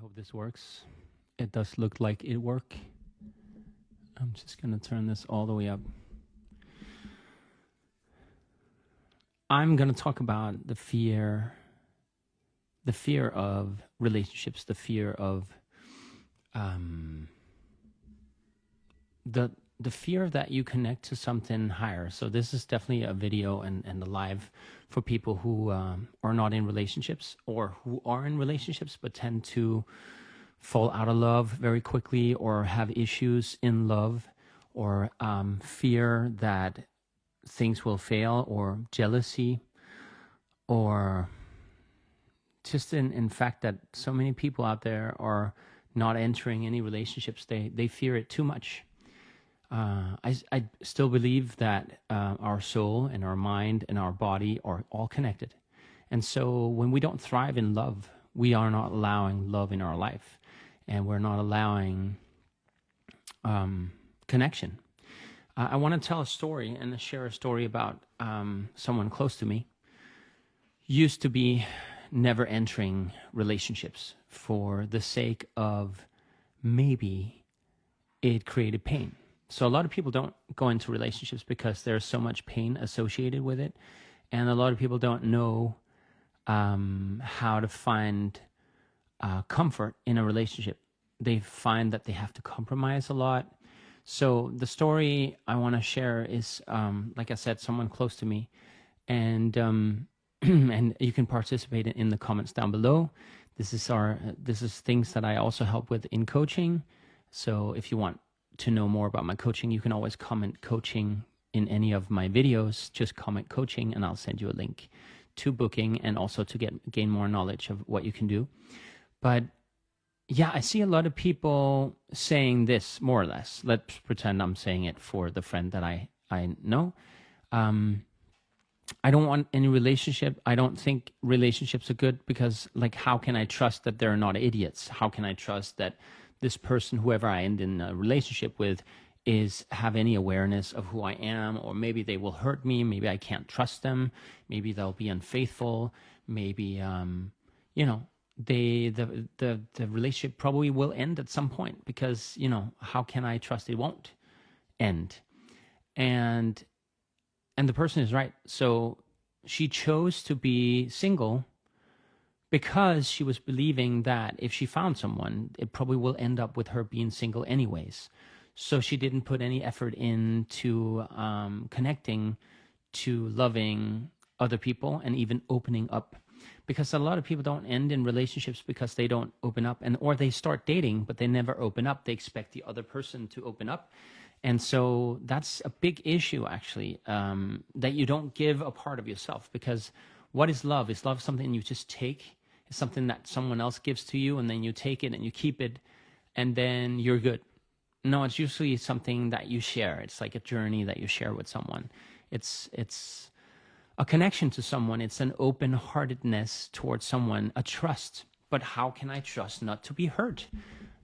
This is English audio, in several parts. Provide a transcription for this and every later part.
hope this works. It does look like it work. I'm just going to turn this all the way up. I'm going to talk about the fear of relationships, the fear of the fear that you connect to something higher. So this is definitely a video and a live for people who are not in relationships, or who are in relationships but tend to fall out of love very quickly, or have issues in love, or fear that things will fail, or jealousy, or just in fact that so many people out there are not entering any relationships. They fear it too much. I still believe that our soul and our mind and our body are all connected. And so when we don't thrive in love, we are not allowing love in our life, and we're not allowing connection. I want to tell a story and share a story about someone close to me. Used to be never entering relationships for the sake of maybe it created pain. So a lot of people don't go into relationships because there's so much pain associated with it. And a lot of people don't know how to find comfort in a relationship. They find that they have to compromise a lot. So the story I want to share is, like I said, someone close to me. And and you can participate in the comments down below. This is things that I also help with in coaching. So if you want to know more about my coaching, you can always comment coaching in any of my videos. Just comment coaching and I'll send you a link to booking, and also to gain more knowledge of what you can do. But yeah, I see a lot of people saying this, more or less. Let's pretend I'm saying it for the friend that I know. I don't want any relationship. I don't think relationships are good because, like, how can I trust that they're not idiots? How can I trust that this person, whoever I end in a relationship with, have any awareness of who I am? Or maybe they will hurt me. Maybe I can't trust them. Maybe they'll be unfaithful. Maybe, the relationship probably will end at some point, because, how can I trust it won't end? And the person is right. So she chose to be single because she was believing that if she found someone, it probably will end up with her being single anyways. So she didn't put any effort into connecting, to loving other people, and even opening up. Because a lot of people don't end in relationships because they don't open up, or they start dating, but they never open up. They expect the other person to open up. And so that's a big issue, actually, that you don't give a part of yourself. Because what is love? Is love something you just take? It's something that someone else gives to you, and then you take it and you keep it, and then you're good? No, it's usually something that you share. It's like a journey that you share with someone. It's a connection to someone. It's an open-heartedness towards someone, a trust. But how can I trust not to be hurt?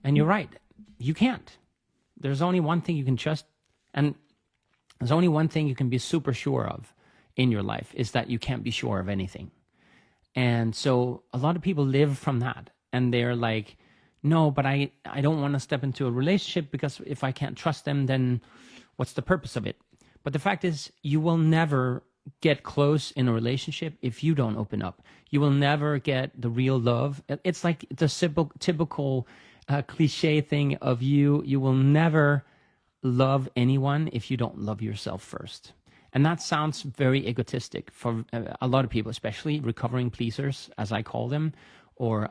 And you're right, you can't. There's only one thing you can trust, and there's only one thing you can be super sure of in your life, is that you can't be sure of anything. And so a lot of people live from that, and they're like, no, but I don't want to step into a relationship because if I can't trust them, then what's the purpose of it? But the fact is, you will never get close in a relationship if you don't open up. You will never get the real love. It's like the typical cliche thing of you will never love anyone if you don't love yourself first. And that sounds very egotistic for a lot of people, especially recovering pleasers, as I call them, or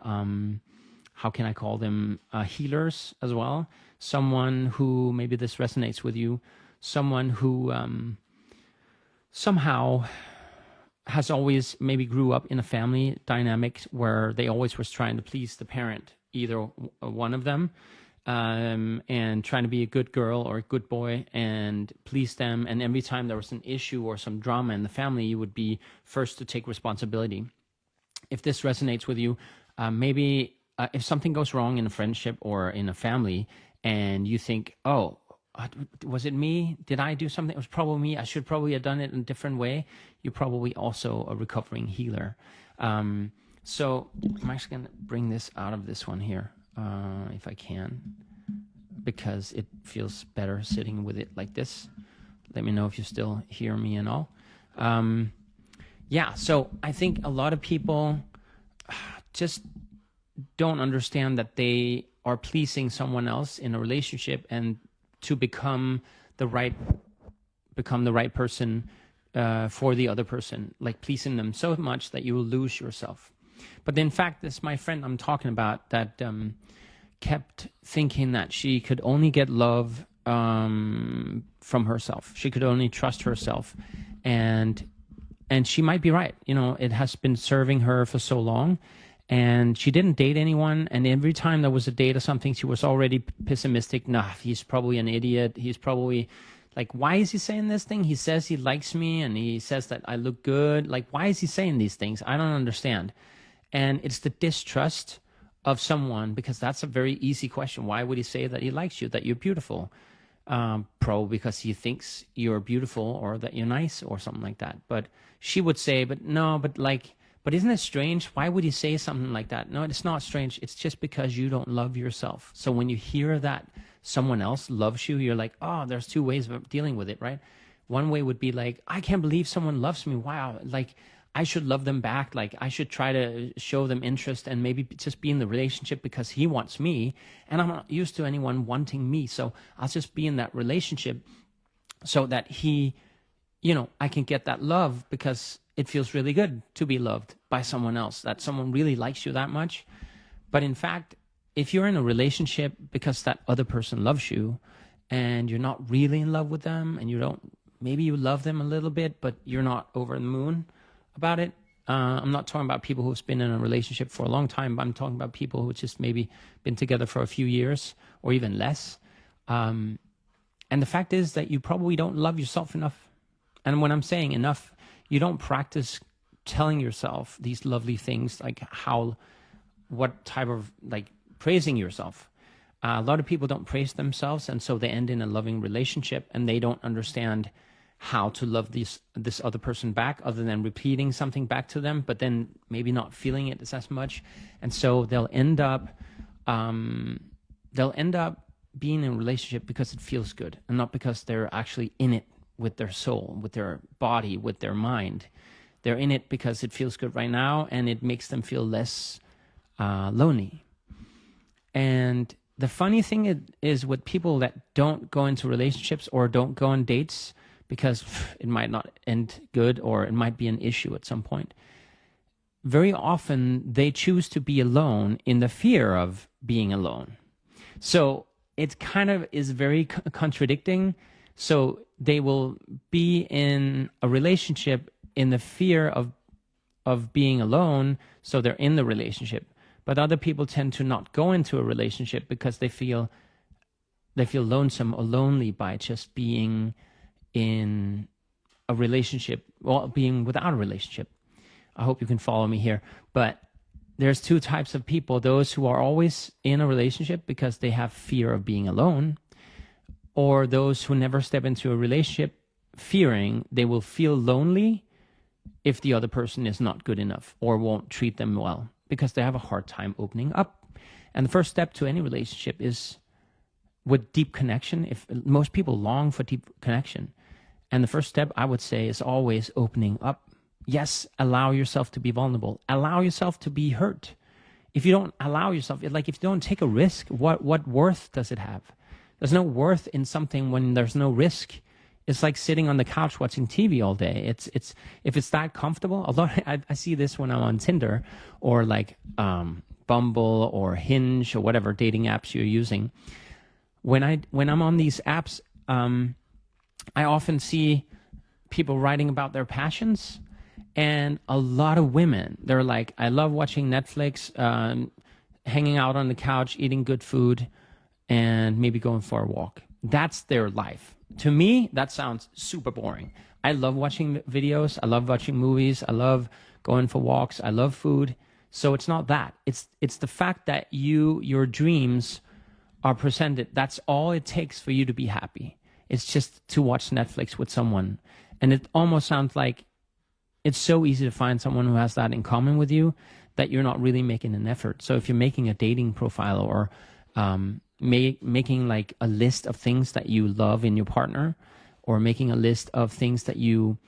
how can I call them, healers as well. Someone who, maybe this resonates with you, someone who somehow has always maybe grew up in a family dynamic where they always was trying to please the parent, either one of them, and trying to be a good girl or a good boy and please them. And every time there was an issue or some drama in the family, you would be first to take responsibility. If this resonates with you, maybe if something goes wrong in a friendship or in a family, and you think, oh, was it me? Did I do something? It was probably me. I should probably have done it in a different way. You're probably also a recovering healer. So I'm actually going to bring this out of this one here. if I can, because it feels better sitting with it like this. Let me know if you still hear me and all. Yeah, so I think a lot of people just don't understand that they are pleasing someone else in a relationship, and to become the right person for the other person, like pleasing them so much that you will lose yourself. But in fact, this my friend I'm talking about that kept thinking that she could only get love from herself. She could only trust herself, and she might be right. You know, it has been serving her for so long, and she didn't date anyone. And every time there was a date or something, she was already pessimistic. Nah, he's probably an idiot. He's probably like, why is he saying this thing? He says he likes me, and he says that I look good. Like, why is he saying these things? I don't understand. And it's the distrust of someone, because that's a very easy question. Why would he say that he likes you, that you're beautiful? Probably because he thinks you're beautiful or that you're nice or something like that. But she would say, but no, but isn't it strange? Why would he say something like that? No, it's not strange. It's just because you don't love yourself. So when you hear that someone else loves you, you're like, oh, there's two ways of dealing with it, right? One way would be like, I can't believe someone loves me. Wow. Like, I should love them back. Like, I should try to show them interest and maybe just be in the relationship because he wants me. And I'm not used to anyone wanting me. So I'll just be in that relationship so that he, you know, I can get that love, because it feels really good to be loved by someone else, that someone really likes you that much. But in fact, if you're in a relationship because that other person loves you and you're not really in love with them, and you don't, maybe you love them a little bit, but you're not over the moon about it. I'm not talking about people who've been in a relationship for a long time, but I'm talking about people who just maybe been together for a few years or even less. And the fact is that you probably don't love yourself enough. And when I'm saying enough, you don't practice telling yourself these lovely things, like what type of, like, praising yourself. A lot of people don't praise themselves, and so they end in a loving relationship, and they don't understand how to love this other person back, other than repeating something back to them, but then maybe not feeling it as much. And so they'll end up being in a relationship because it feels good, and not because they're actually in it with their soul, with their body, with their mind. They're in it because it feels good right now, and it makes them feel less lonely. And the funny thing is with people that don't go into relationships or don't go on dates, because it might not end good, or it might be an issue at some point, very often they choose to be alone in the fear of being alone. So it kind of is very contradicting. So they will be in a relationship in the fear of being alone, so they're in the relationship. But other people tend to not go into a relationship because they feel lonesome or lonely by just being in a relationship, well, being without a relationship. I hope you can follow me here. But there's two types of people: those who are always in a relationship because they have fear of being alone, or those who never step into a relationship fearing they will feel lonely if the other person is not good enough or won't treat them well, because they have a hard time opening up. And the first step to any relationship is with deep connection. If most people long for deep connection, and the first step, I would say, is always opening up. Yes, allow yourself to be vulnerable. Allow yourself to be hurt. If you don't allow yourself, like if you don't take a risk, what worth does it have? There's no worth in something when there's no risk. It's like sitting on the couch watching TV all day. It's if it's that comfortable. Although I see this when I'm on Tinder or like Bumble or Hinge or whatever dating apps you're using. When I'm on these apps, I often see people writing about their passions, and a lot of women, they're like, I love watching Netflix, hanging out on the couch, eating good food, and maybe going for a walk. That's their life. To me, that sounds super boring. I love watching videos. I love watching movies. I love going for walks. I love food. So it's not that. It's the fact that your dreams are presented. That's all it takes for you to be happy. It's just to watch Netflix with someone. And it almost sounds like it's so easy to find someone who has that in common with you that you're not really making an effort. So if you're making a dating profile or making like a list of things that you love in your partner, or making a list of things that you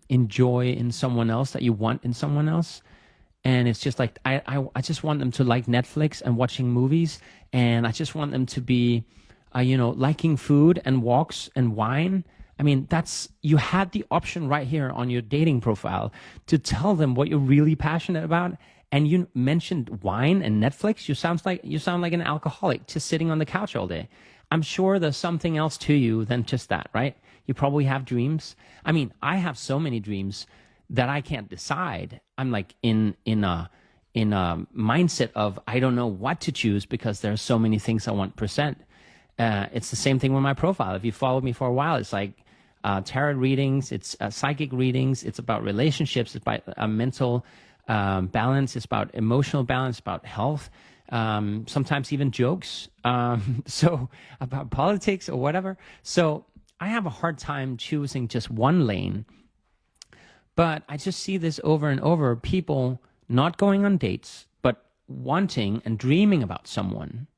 enjoy in someone else, that you want in someone else, and it's just like I just want them to like Netflix and watching movies, and I just want them to be liking food and walks and wine. I mean, you had the option right here on your dating profile to tell them what you're really passionate about, and you mentioned wine and Netflix. You sound like an alcoholic just sitting on the couch all day. I'm sure there's something else to you than just that, right? You probably have dreams. I mean, I have so many dreams that I can't decide. I'm like in a mindset of I don't know what to choose because there's so many things I want to present. It's the same thing with my profile. If you followed me for a while, it's like tarot readings, it's psychic readings, it's about relationships, it's about mental balance, it's about emotional balance, about health, sometimes even jokes, so about politics or whatever. So I have a hard time choosing just one lane, but I just see this over and over, people not going on dates, but wanting and dreaming about someone,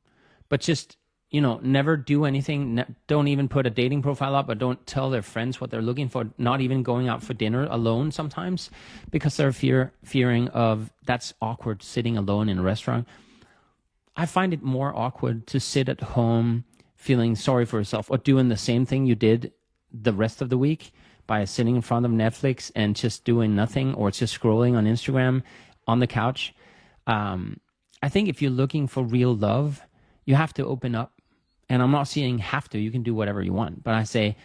but just never do anything. Don't even put a dating profile up, or don't tell their friends what they're looking for. Not even going out for dinner alone sometimes, because they're fearing of that's awkward, sitting alone in a restaurant. I find it more awkward to sit at home feeling sorry for yourself, or doing the same thing you did the rest of the week by sitting in front of Netflix and just doing nothing, or just scrolling on Instagram on the couch. I think if you're looking for real love, you have to open up. And I'm not saying have to, you can do whatever you want. But I say,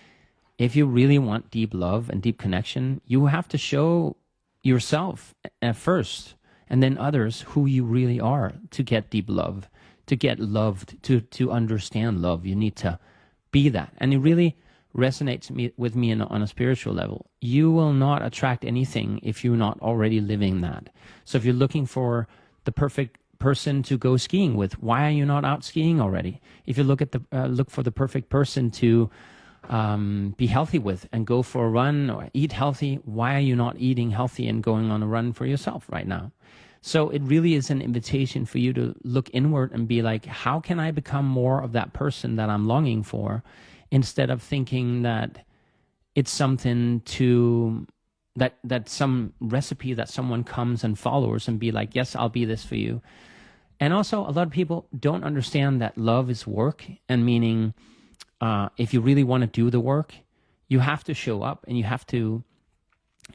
if you really want deep love and deep connection, you have to show yourself at first, and then others, who you really are to get deep love, to get loved, to understand love. You need to be that. And it really resonates with me on a spiritual level. You will not attract anything if you're not already living that. So if you're looking for the perfect person to go skiing with, why are you not out skiing already? If you look for the perfect person to be healthy with and go for a run or eat healthy, why are you not eating healthy and going on a run for yourself right now? So it really is an invitation for you to look inward and be like, how can I become more of that person that I'm longing for, instead of thinking that it's something that some recipe that someone comes and follows and be like, yes, I'll be this for you. And also, a lot of people don't understand that love is work, and meaning if you really want to do the work, you have to show up, and you have to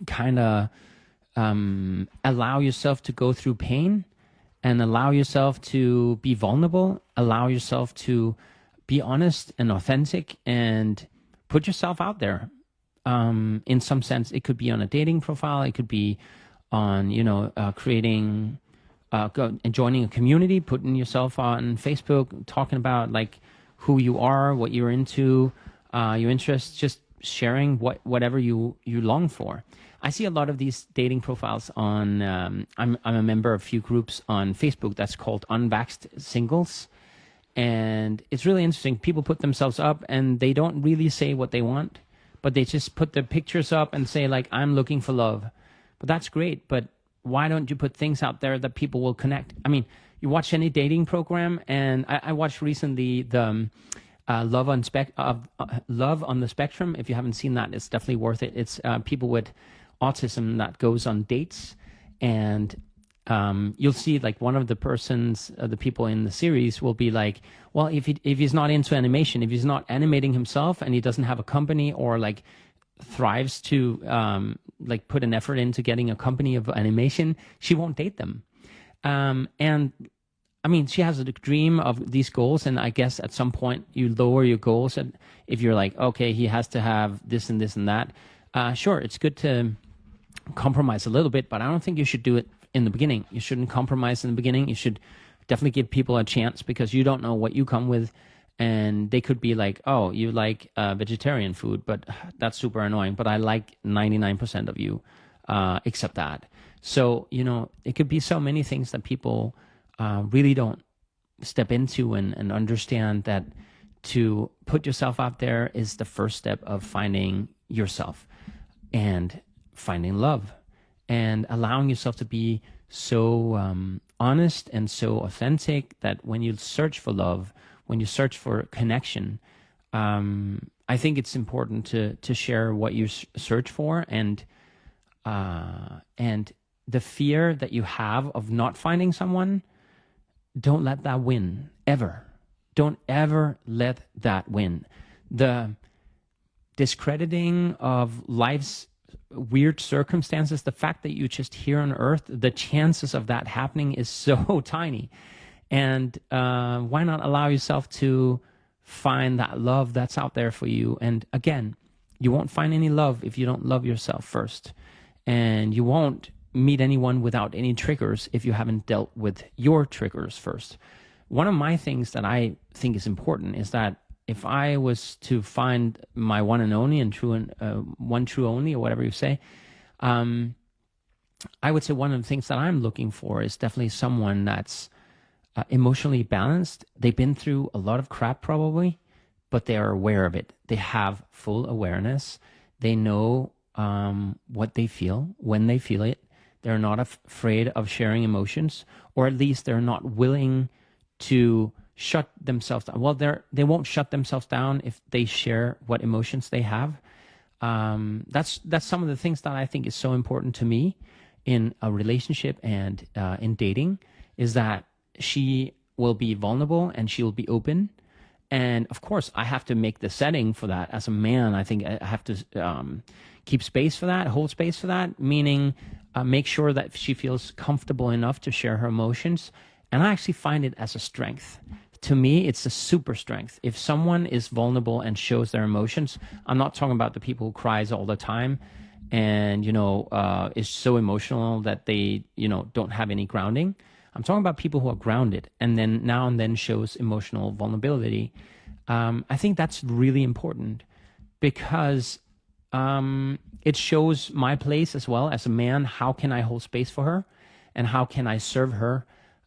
kind of allow yourself to go through pain, and allow yourself to be vulnerable, allow yourself to be honest and authentic, and put yourself out there. In some sense, it could be on a dating profile, it could be on creating joining a community, putting yourself on Facebook, talking about like who you are, what you're into, your interests, just sharing whatever you long for. I see a lot of these dating profiles on I'm a member of a few groups on Facebook that's called Unvaxxed Singles, and it's really interesting. People put themselves up and they don't really say what they want, but they just put their pictures up and say like, I'm looking for love. But that's great, but why don't you put things out there that people will connect? I mean, you watch any dating program, and I watched recently the Love on the Spectrum. If you haven't seen that, it's definitely worth it. It's people with autism that goes on dates, and you'll see like one of the people in the series will be like, well, if he's not into animation, if he's not animating himself, and he doesn't have a company, or like thrives to like put an effort into getting a company of animation, she won't date them. And I mean, she has a dream of these goals, and I guess at some point you lower your goals. And if you're like, okay, he has to have this and this and that, sure, it's good to compromise a little bit, but I don't think you should do it in the beginning. You shouldn't compromise in the beginning. You should definitely give people a chance, because you don't know what you come with. And they could be like, oh, you like vegetarian food, but that's super annoying. But I like 99% of you except that. So, it could be so many things that people really don't step into and understand that to put yourself out there is the first step of finding yourself and finding love and allowing yourself to be so honest and so authentic that when you search for love, when you search for connection, I think it's important to share what you search for, and the fear that you have of not finding someone, don't let that win ever. Don't ever let that win. The discrediting of life's weird circumstances, the fact that you just here on earth, the chances of that happening is so tiny. And why not allow yourself to find that love that's out there for you? And again, you won't find any love if you don't love yourself first. And you won't meet anyone without any triggers if you haven't dealt with your triggers first. One of my things that I think is important is that if I was to find my one and only and one true only, or whatever you say, I would say one of the things that I'm looking for is definitely someone that's emotionally balanced. They've been through a lot of crap probably, but they are aware of it. They have full awareness. They know what they feel when they feel it. They're not afraid of sharing emotions, or at least they're not willing to shut themselves down. Well, they won't shut themselves down if they share what emotions they have. That's some of the things that I think is so important to me in a relationship and in dating, is that she will be vulnerable and she will be open. And of course, I have to make the setting for that. As a man, I think I have to keep space for that, hold space for that, meaning make sure that she feels comfortable enough to share her emotions. And I actually find it as a strength. To me, it's a super strength. If someone is vulnerable and shows their emotions, I'm not talking about the people who cries all the time and, is so emotional that they, don't have any grounding. I'm talking about people who are grounded and then now and then shows emotional vulnerability. I think that's really important because it shows my place as well as a man. How can I hold space for her and how can I serve her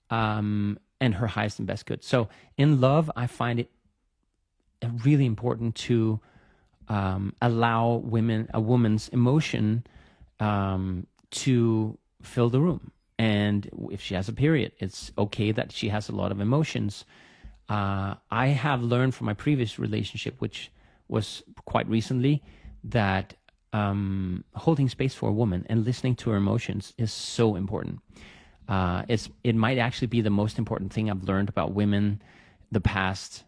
and her highest and best good? So in love, I find it really important to allow a woman's emotion to fill the room. And if she has a period, it's okay that she has a lot of emotions. I have learned from my previous relationship, which was quite recently, that holding space for a woman and listening to her emotions is so important. It might actually be the most important thing I've learned about women the past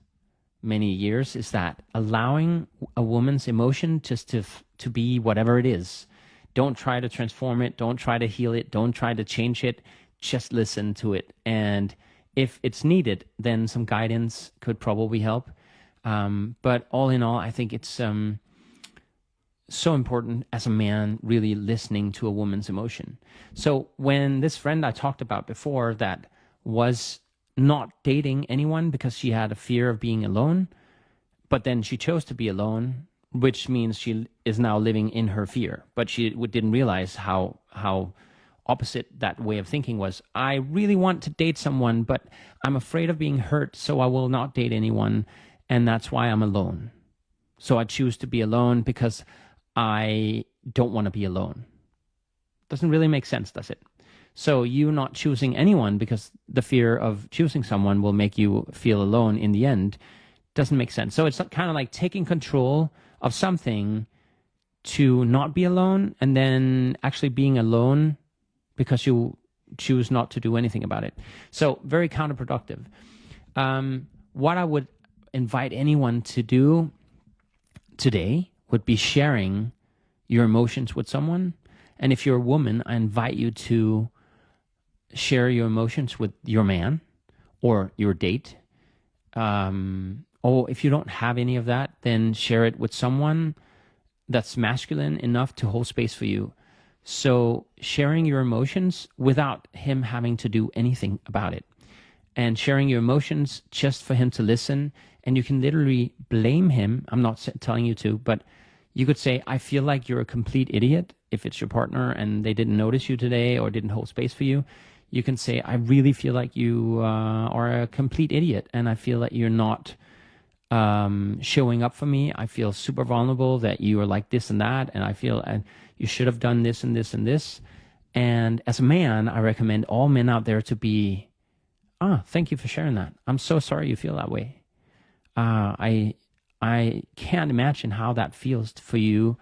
many years, is that allowing a woman's emotion just to be whatever it is. Don't try to transform it. Don't try to heal it. Don't try to change it. Just listen to it. And if it's needed, then some guidance could probably help. But all in all, I think it's so important as a man really listening to a woman's emotion. So when this friend I talked about before that was not dating anyone because she had a fear of being alone, but then she chose to be alone, which means she is now living in her fear. But she didn't realize how opposite that way of thinking was. I really want to date someone, but I'm afraid of being hurt, so I will not date anyone, and that's why I'm alone. So I choose to be alone because I don't want to be alone. Doesn't really make sense, does it? So you not choosing anyone because the fear of choosing someone will make you feel alone in the end doesn't make sense. So it's kind of like taking control of something to not be alone and then actually being alone because you choose not to do anything about it. So very counterproductive. What I would invite anyone to do today would be sharing your emotions with someone. And if you're a woman, I invite you to share your emotions with your man or your date. Or if you don't have any of that, then share it with someone that's masculine enough to hold space for you. So sharing your emotions without him having to do anything about it. And sharing your emotions just for him to listen. And you can literally blame him. I'm not telling you to, but you could say, I feel like you're a complete idiot. If it's your partner and they didn't notice you today or didn't hold space for you, you can say, I really feel like you are a complete idiot. And I feel that you're not showing up for me. I feel super vulnerable that you are like this and that. And I feel you should have done this and this and this. And as a man, I recommend all men out there to be, thank you for sharing that. I'm so sorry you feel that way. I can't imagine how that feels for you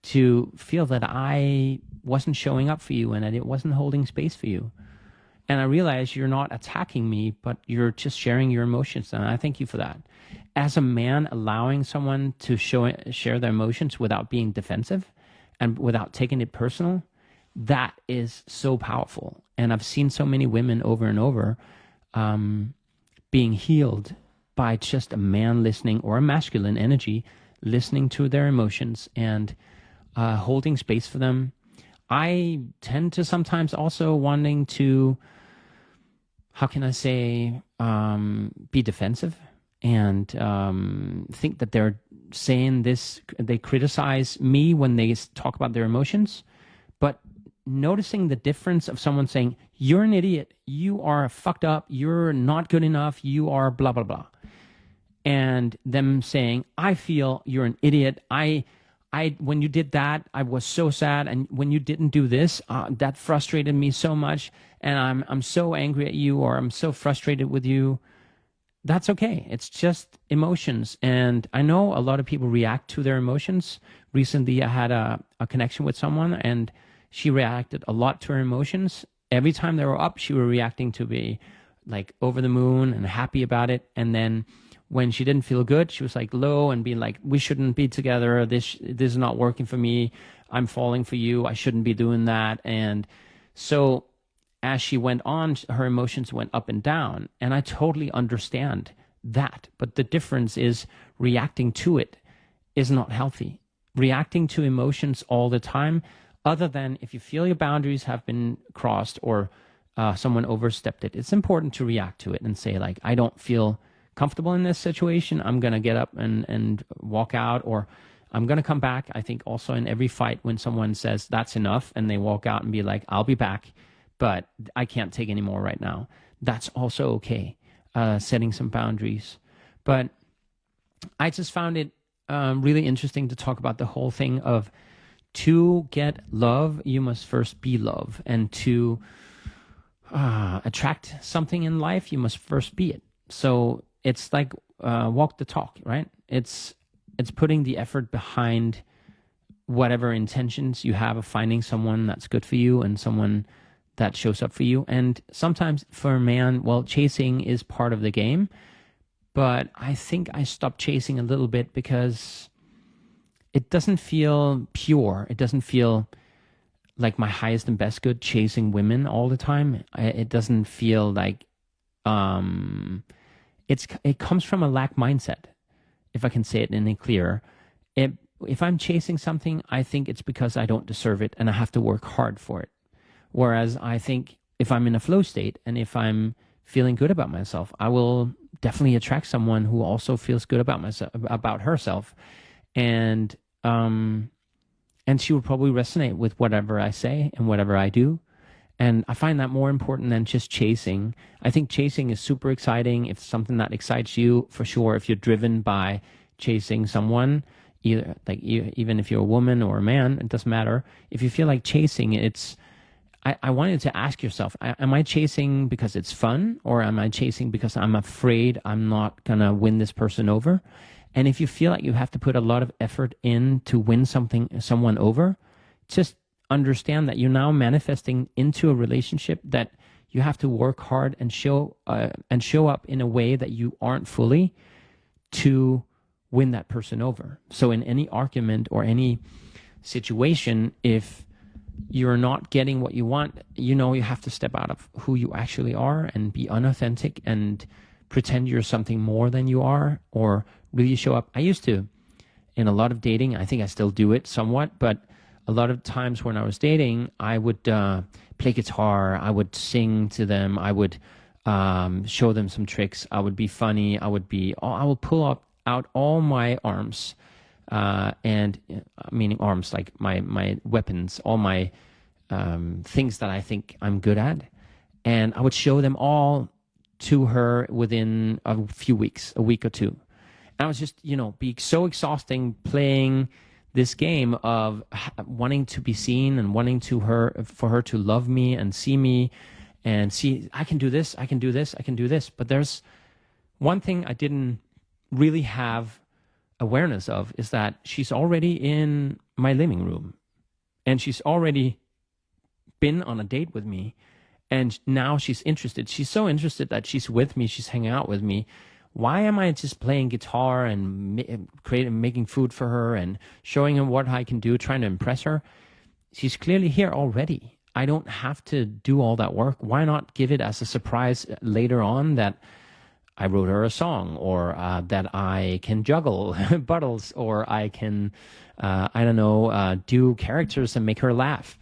to feel that I wasn't showing up for you and that it wasn't holding space for you. And I realize you're not attacking me, but you're just sharing your emotions. And I thank you for that. As a man, allowing someone to share their emotions without being defensive and without taking it personal, that is so powerful. And I've seen so many women over and over being healed by just a man listening, or a masculine energy listening to their emotions and holding space for them. I tend to sometimes also wanting to, how can I say, be defensive and think that they're saying this, they criticize me when they talk about their emotions. But noticing the difference of someone saying, you're an idiot, you are fucked up, you're not good enough, you are blah, blah, blah. And them saying, I feel you're an idiot. When you did that, I was so sad. And when you didn't do this, that frustrated me so much. And I'm so angry at you, or I'm so frustrated with you. That's okay. It's just emotions. And I know a lot of people react to their emotions. Recently, I had a connection with someone, and she reacted a lot to her emotions. Every time they were up, she was reacting to be like over the moon and happy about it. And then when she didn't feel good, she was like low and being like, we shouldn't be together. This is not working for me. I'm falling for you. I shouldn't be doing that. And so as she went on, her emotions went up and down. And I totally understand that. But the difference is reacting to it is not healthy. Reacting to emotions all the time, other than if you feel your boundaries have been crossed or someone overstepped it, it's important to react to it and say, like, I don't feel comfortable in this situation. I'm going to get up and walk out, or I'm going to come back. I think also in every fight, when someone says that's enough and they walk out and be like, I'll be back, but I can't take any more right now. That's also okay. Setting some boundaries. But I just found it really interesting to talk about the whole thing of, to get love, you must first be love. And to attract something in life, you must first be it. So it's like walk the talk, right? It's putting the effort behind whatever intentions you have of finding someone that's good for you and someone that shows up for you. And sometimes for a man, well, chasing is part of the game. But I think I stopped chasing a little bit because it doesn't feel pure. It doesn't feel like my highest and best good chasing women all the time. It doesn't feel like it comes from a lack mindset, if I can say it any clearer. If I'm chasing something, I think it's because I don't deserve it and I have to work hard for it. Whereas I think if I'm in a flow state and if I'm feeling good about myself, I will definitely attract someone who also feels good about myself, about herself. And she will probably resonate with whatever I say and whatever I do. And I find that more important than just chasing. I think chasing is super exciting. If it's something that excites you, for sure. If you're driven by chasing someone, either like even if you're a woman or a man, it doesn't matter. If you feel like chasing, I wanted to ask yourself, am I chasing because it's fun, or am I chasing because I'm afraid I'm not gonna win this person over? And if you feel like you have to put a lot of effort in to win someone over, just understand that you're now manifesting into a relationship that you have to work hard and show up in a way that you aren't fully to win that person over. So in any argument or any situation, if you're not getting what you want, you have to step out of who you actually are and be unauthentic and pretend you're something more than you are, or really show up. I used to, in a lot of dating, I think I still do it somewhat, but a lot of times when I was dating, I would play guitar, I would sing to them, I would show them some tricks, I would be funny, I would pull out all my arms, and meaning arms like my weapons, all my things that I think I'm good at, and I would show them all to her within a few weeks, a week or two. And I was just, be so exhausting playing this game of wanting to be seen and wanting for her to love me and see me and see, I can do this, I can do this, I can do this. But there's one thing I didn't really have awareness of, is that she's already in my living room and she's already been on a date with me, and now she's interested. She's so interested that she's with me, she's hanging out with me. Why am I just playing guitar and making food for her and showing her what I can do, trying to impress her? She's clearly here already. I don't have to do all that work. Why not give it as a surprise later on that I wrote her a song, or that I can juggle bottles, or I can, I don't know, do characters and make her laugh.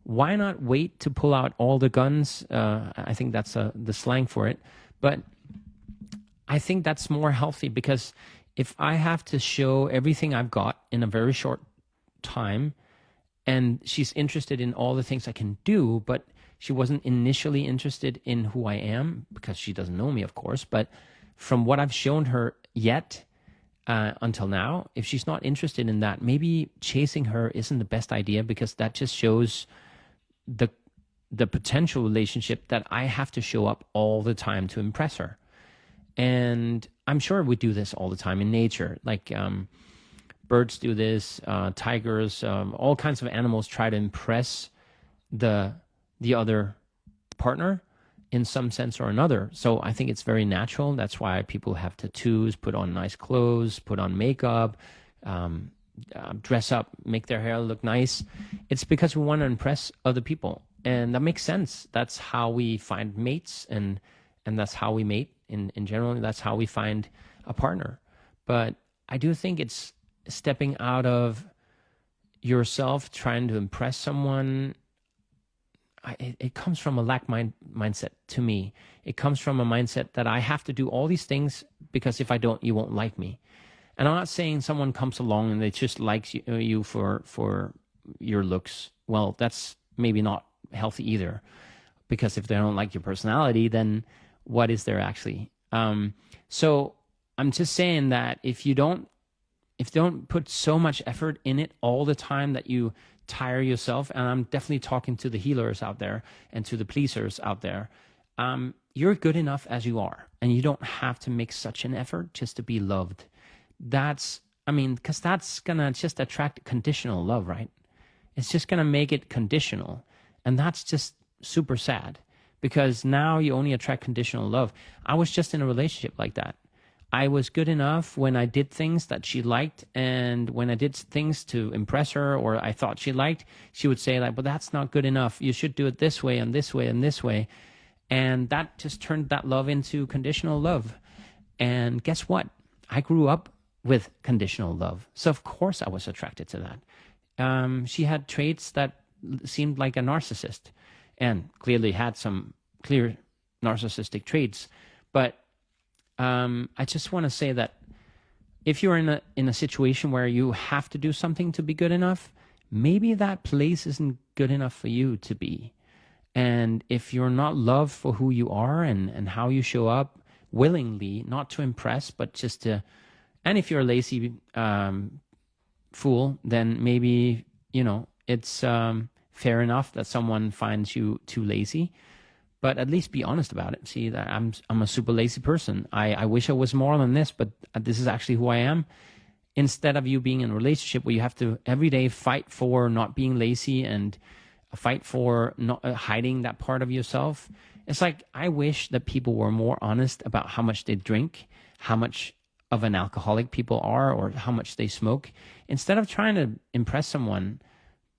Why not wait to pull out all the guns? I think that's the slang for it. But I think that's more healthy, because if I have to show everything I've got in a very short time, and she's interested in all the things I can do, but she wasn't initially interested in who I am, because she doesn't know me, of course. But from what I've shown her yet until now, if she's not interested in that, maybe chasing her isn't the best idea, because that just shows the potential relationship that I have to show up all the time to impress her. And I'm sure we do this all the time in nature. Like birds do this, tigers, all kinds of animals try to impress the other partner in some sense or another. So I think it's very natural. That's why people have tattoos, put on nice clothes, put on makeup, dress up, make their hair look nice. It's because we want to impress other people. And that makes sense. That's how we find mates, and that's how we mate in general. That's how we find a partner. But I do think it's stepping out of yourself, trying to impress someone. It comes from a mindset to me. It comes from a mindset that I have to do all these things, because if I don't, you won't like me. And I'm not saying someone comes along and they just likes you for your looks. Well, that's maybe not healthy either, because if they don't like your personality, then what is there actually? So I'm just saying that if you don't put so much effort in it all the time that you tire yourself, and I'm definitely talking to the healers out there and to the pleasers out there, you're good enough as you are, and you don't have to make such an effort just to be loved. Because that's gonna just attract conditional love, right? It's just gonna make it conditional, and that's just super sad, because now you only attract conditional love. I was just in a relationship like that. I was good enough when I did things that she liked, and when I did things to impress her or I thought she liked, she would say like, but that's not good enough. You should do it this way and this way and this way. And that just turned that love into conditional love. And guess what? I grew up with conditional love. So of course I was attracted to that. She had traits that seemed like a narcissist, and clearly had some clear narcissistic traits. But I just want to say that if you're in a situation where you have to do something to be good enough, maybe that place isn't good enough for you to be. And if you're not loved for who you are and how you show up willingly, not to impress, but just to, and if you're a lazy fool, then maybe, it's fair enough that someone finds you too lazy. But at least be honest about it. See, that I'm a super lazy person. I wish I was more than this, but this is actually who I am. Instead of you being in a relationship where you have to every day fight for not being lazy and fight for not hiding that part of yourself. It's like, I wish that people were more honest about how much they drink, how much of an alcoholic people are, or how much they smoke. Instead of trying to impress someone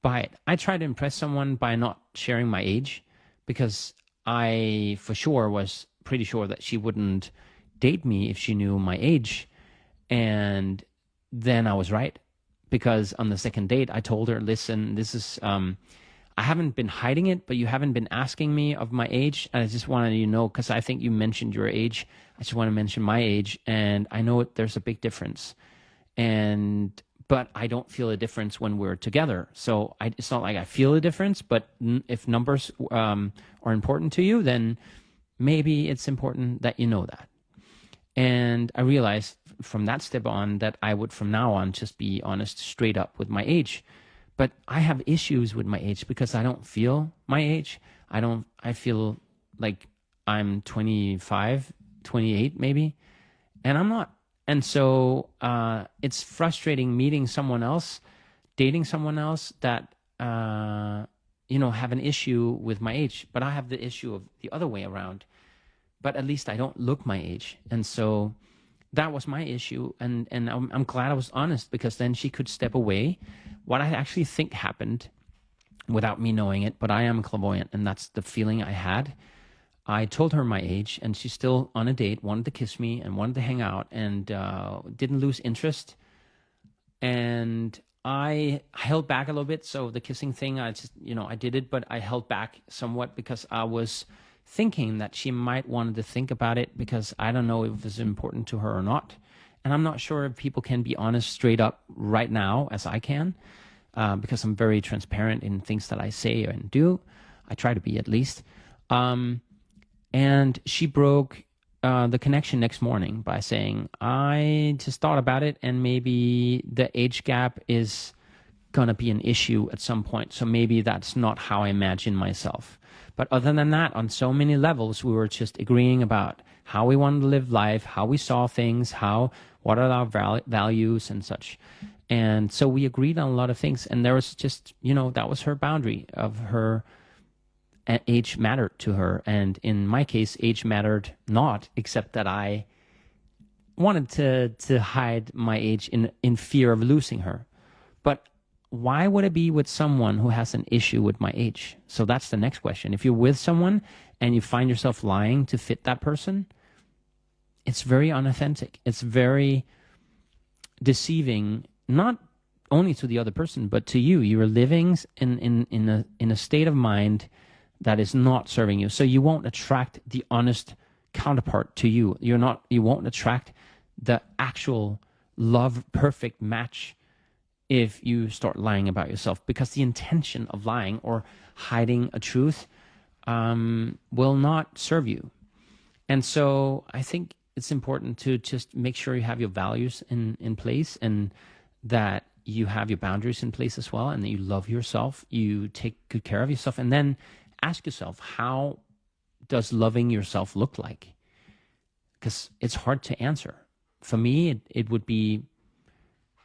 by it, I try to impress someone by not sharing my age, because I for sure was pretty sure that she wouldn't date me if she knew my age. And then I was right, because on the second date, I told her, listen, this is, I haven't been hiding it, but you haven't been asking me of my age. And I just wanted you to know, because I think you mentioned your age. I just want to mention my age. And I know there's a big difference. But I don't feel a difference when we're together. So it's not like I feel a difference, but if numbers are important to you, then maybe it's important that you know that. And I realized from that step on that I would from now on just be honest straight up with my age. But I have issues with my age because I don't feel my age. I feel like I'm 25, 28 maybe, and I'm not. And so it's frustrating meeting someone else, dating someone else that, have an issue with my age, but I have the issue of the other way around. But at least I don't look my age. And so that was my issue. And I'm glad I was honest, because then she could step away. What I actually think happened, without me knowing it, but I am clairvoyant, and that's the feeling I had. I told her my age, and she's still on a date, wanted to kiss me and wanted to hang out, and didn't lose interest. And I held back a little bit. So the kissing thing, I just, I did it, but I held back somewhat because I was thinking that she might want to think about it, because I don't know if it's important to her or not. And I'm not sure if people can be honest straight up right now as I can, because I'm very transparent in things that I say and do. I try to be, at least. And she broke the connection next morning by saying, I just thought about it, and maybe the age gap is going to be an issue at some point. So maybe that's not how I imagine myself. But other than that, on so many levels, we were just agreeing about how we wanted to live life, how we saw things, what are our values and such. And so we agreed on a lot of things. And there was just, that was her boundary of her age mattered to her. And in my case, age mattered not, except that I wanted to hide my age in fear of losing her. But why would I be with someone who has an issue with my age? So that's the next question. If you're with someone and you find yourself lying to fit that person, it's very unauthentic. It's very deceiving, not only to the other person, but to you. You are living in a state of mind that is not serving you. So you won't attract the honest counterpart to you. You won't attract the actual love perfect match if you start lying about yourself, because the intention of lying or hiding a truth will not serve you. And so I think it's important to just make sure you have your values in place, and that you have your boundaries in place as well, and that you love yourself, you take good care of yourself, and then ask yourself, how does loving yourself look like? Because it's hard to answer. For me, it would be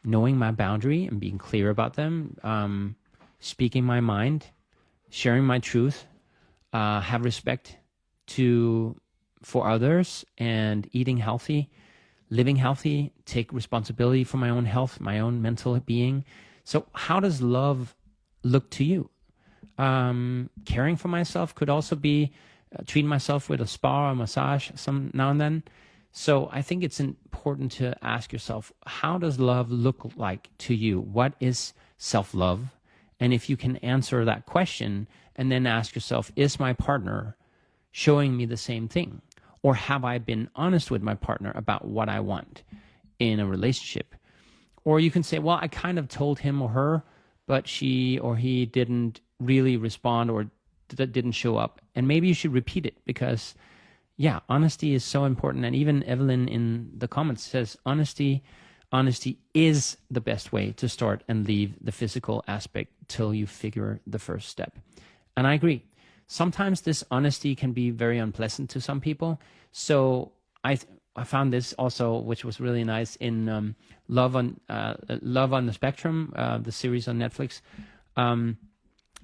knowing my boundary and being clear about them, speaking my mind, sharing my truth, have respect for others, and eating healthy, living healthy, take responsibility for my own health, my own mental being. So how does love look to you? Caring for myself could also be treating myself with a spa or massage some now and then. So I think it's important to ask yourself, how does love look like to you? What is self-love? And if you can answer that question, and then ask yourself, is my partner showing me the same thing? Or have I been honest with my partner about what I want in a relationship? Or you can say, well, I kind of told him or her, but she or he didn't really respond, or didn't show up. And maybe you should repeat it, because honesty is so important. And even Evelyn in the comments says honesty is the best way to start and leave the physical aspect till you figure the first step. And I agree. Sometimes this honesty can be very unpleasant to some people. So I found this also, which was really nice, in Love on the Spectrum, the series on Netflix.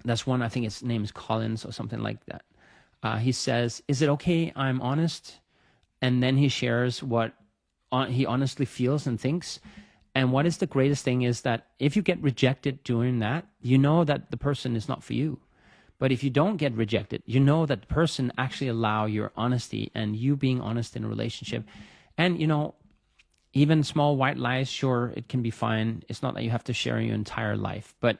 That's one, I think his name is Collins or something like that. He says, is it okay I'm honest? And then he shares what he honestly feels and thinks. And what is the greatest thing is that if you get rejected doing that, you know that the person is not for you. But if you don't get rejected, you know that the person actually allow your honesty and you being honest in a relationship. And, even small white lies, sure, it can be fine. It's not that you have to share your entire life, but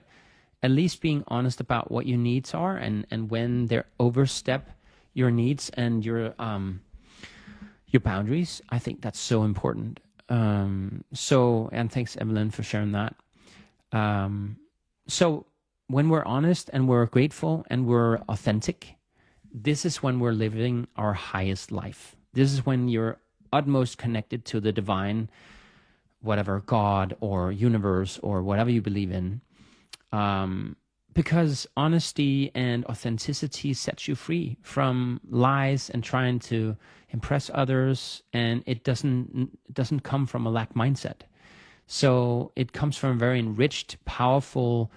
at least being honest about what your needs are, and when they overstep your needs and your boundaries, I think that's so important. And thanks, Evelyn, for sharing that. So when we're honest and we're grateful and we're authentic, this is when we're living our highest life. This is when you're utmost connected to the divine, whatever, God or universe or whatever you believe in. Because honesty and authenticity sets you free from lies and trying to impress others, and it doesn't come from a lack mindset. So it comes from a very enriched, powerful,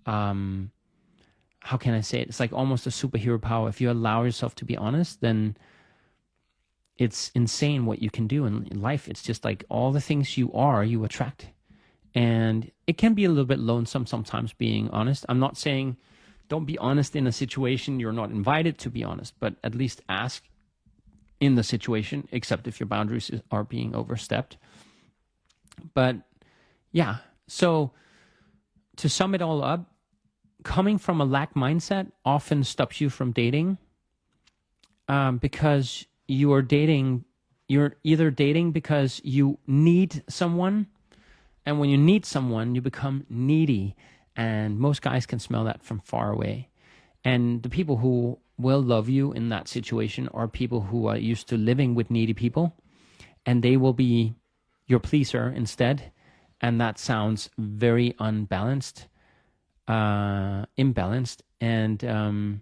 how can I say it? It's like almost a superhero power. If you allow yourself to be honest, then it's insane what you can do in life. It's just like all the things you are, you attract. And it can be a little bit lonesome sometimes being honest. I'm not saying don't be honest in a situation you're not invited to be honest, but at least ask in the situation, except if your boundaries are being overstepped. But yeah, so to sum it all up, coming from a lack mindset often stops you from dating, because you're either dating because you need someone, and when you need someone, you become needy. And most guys can smell that from far away. And the people who will love you in that situation are people who are used to living with needy people, and they will be your pleaser instead. And that sounds very unbalanced, imbalanced. And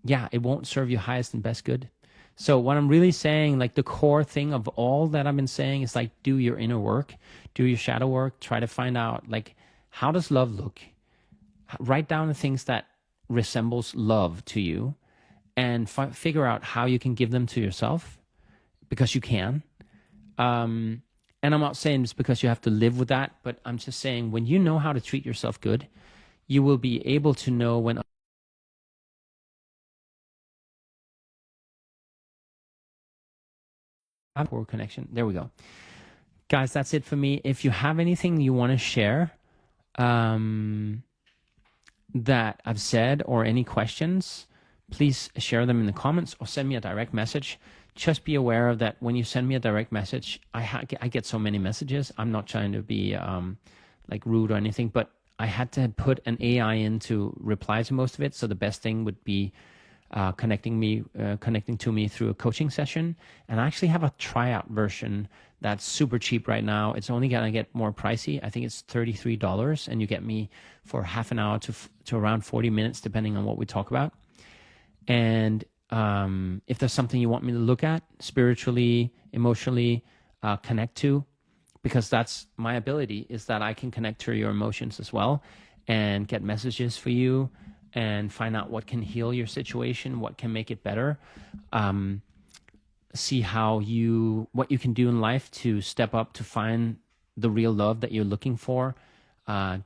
yeah, it won't serve your highest and best good. So what I'm really saying, like the core thing of all that I've been saying is like, do your inner work, do your shadow work, try to find out like, how does love look? Write down the things that resembles love to you, and figure out how you can give them to yourself, because you can. And I'm not saying it's because you have to live with that, but I'm just saying when you know how to treat yourself good, you will be able to know when poor connection. There we go. Guys, that's it for me. If you have anything you want to share that I've said, or any questions, please share them in the comments or send me a direct message. Just be aware of that when you send me a direct message, I get so many messages. I'm not trying to be like rude or anything, but I had to put an AI in to reply to most of it. So the best thing would be connecting to me through a coaching session. And I actually have a tryout version that's super cheap right now. It's only gonna get more pricey. I think it's $33, and you get me for half an hour to around 40 minutes, depending on what we talk about. And if there's something you want me to look at spiritually, emotionally, connect to, because that's my ability, is that I can connect to your emotions as well and get messages for you and find out what can heal your situation, what can make it better. See what you can do in life to step up to find the real love that you're looking for,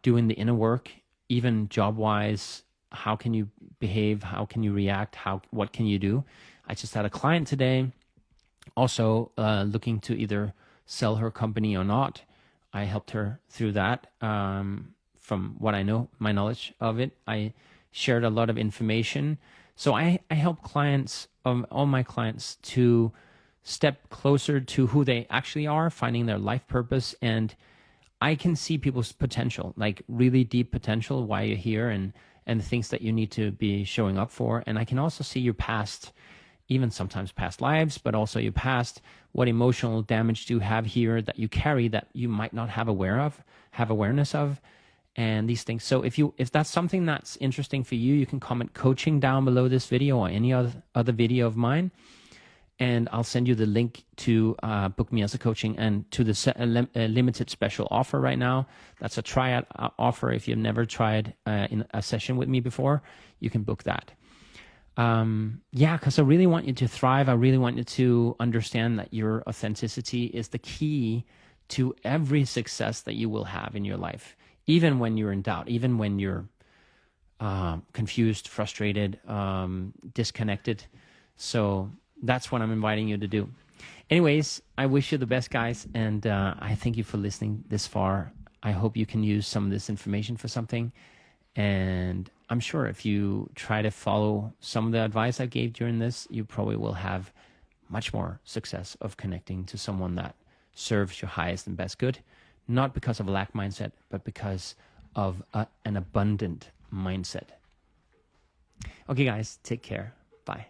doing the inner work, even job-wise. How can you behave? How can you react? What can you do? I just had a client today also looking to either sell her company or not. I helped her through that. From what I know, my knowledge of it, I shared a lot of information. So I help clients, all my clients, to step closer to who they actually are, finding their life purpose. And I can see people's potential, like really deep potential, why you're here, and the things that you need to be showing up for. And I can also see your past, even sometimes past lives, but also your past, what emotional damage do you have here that you carry that you might not have awareness of, and these things. So if that's something that's interesting for you, you can comment coaching down below this video or any other video of mine, and I'll send you the link to book me as a coaching, and to the limited special offer right now. That's a tryout offer. If you've never tried in a session with me before, you can book that. Yeah, because I really want you to thrive. I really want you to understand that your authenticity is the key to every success that you will have in your life, even when you're in doubt, even when you're confused, frustrated, disconnected. So that's what I'm inviting you to do. Anyways, I wish you the best, guys, and I thank you for listening this far. I hope you can use some of this information for something, and I'm sure if you try to follow some of the advice I gave during this, you probably will have much more success of connecting to someone that serves your highest and best good, not because of a lack mindset, but because of an abundant mindset. Okay, guys, take care. Bye.